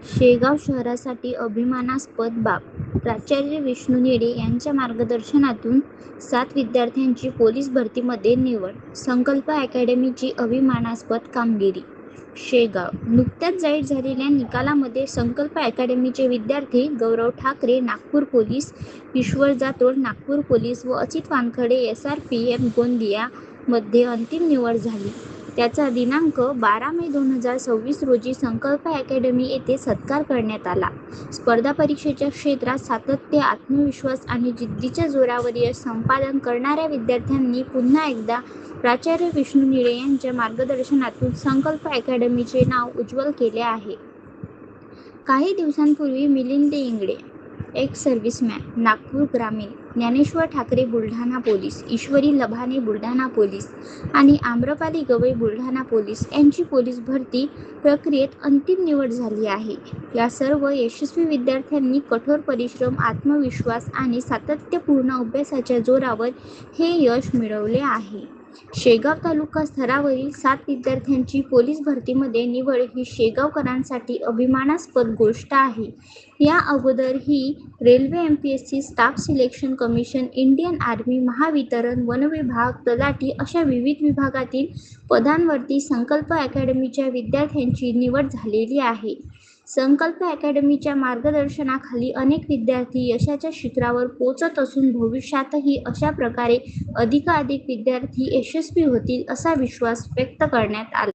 शेगाव शहरासाठी अभिमानास्पद बाब. प्राचार्य विष्णू निडे यांच्या मार्गदर्शनातून 7 विद्यार्थ्यांची पोलीस भरतीमध्ये निवड. संकल्प अकॅडमीची अभिमानास्पद कामगिरी. शेगाव. नुकत्याच जाहीर झालेल्या निकालामध्ये संकल्प अकॅडमीचे विद्यार्थी गौरव ठाकरे नागपूर पोलीस, ईश्वर जातोड नागपूर पोलीस व अचित वानखडे SRPF गोंदिया मध्ये अंतिम निवड झाली. त्याचा दिनांक 12 मे 2026 रोजी संकल्प अकॅडमी येथे सत्कार करण्यात आला. स्पर्धा परीक्षेच्या क्षेत्रात सातत्य, आत्मविश्वास आणि जिद्दीच्या जोरावर यश संपादन करणाऱ्या विद्यार्थ्यांनी पुन्हा एकदा प्राचार्य विष्णू निडे यांच्या मार्गदर्शनातून संकल्प अकॅडमीचे नाव उज्ज्वल केले आहे. काही दिवसांपूर्वी मिलिंद इंगळे, एक्स सर्व्हिसमॅन, नागपूर ग्रामीण, ज्ञानेश्वर ठाकरे बुलढाणा पोलीस, ईश्वरी लभाने बुलढाणा पोलीस आणि आम्रपाली गवई बुलढाणा पोलीस यांची पोलीस भरती प्रक्रियेत अंतिम निवड झाली आहे. या सर्व यशस्वी विद्यार्थ्यांनी कठोर परिश्रम, आत्मविश्वास आणि सातत्यपूर्ण अभ्यासाच्या जोरावर हे यश मिळवले आहे. शेगाव तालुका स्तरावरील 7 विद्यार्थ्यांची पोलीस भरतीमध्ये निवड ही शेगावकरांसाठी अभिमानास्पद गोष्ट आहे. या अगोदरही railway, MPSC, staff selection commission, Indian army, Mahavitaran, वनविभाग, तलाठी अशा विविध विभागातील पदांवरती संकल्प अकॅडमीच्या विद्यार्थ्यांची निवड झालेली आहे. संकल्प अकॅडमीच्या मार्गदर्शनाखाली अनेक विद्यार्थी यशाच्या शिखरावर पोहोचत असून भविष्यातही अशा प्रकारे अधिकाधिक विद्यार्थी यशस्वी होतील असा विश्वास व्यक्त करण्यात आला.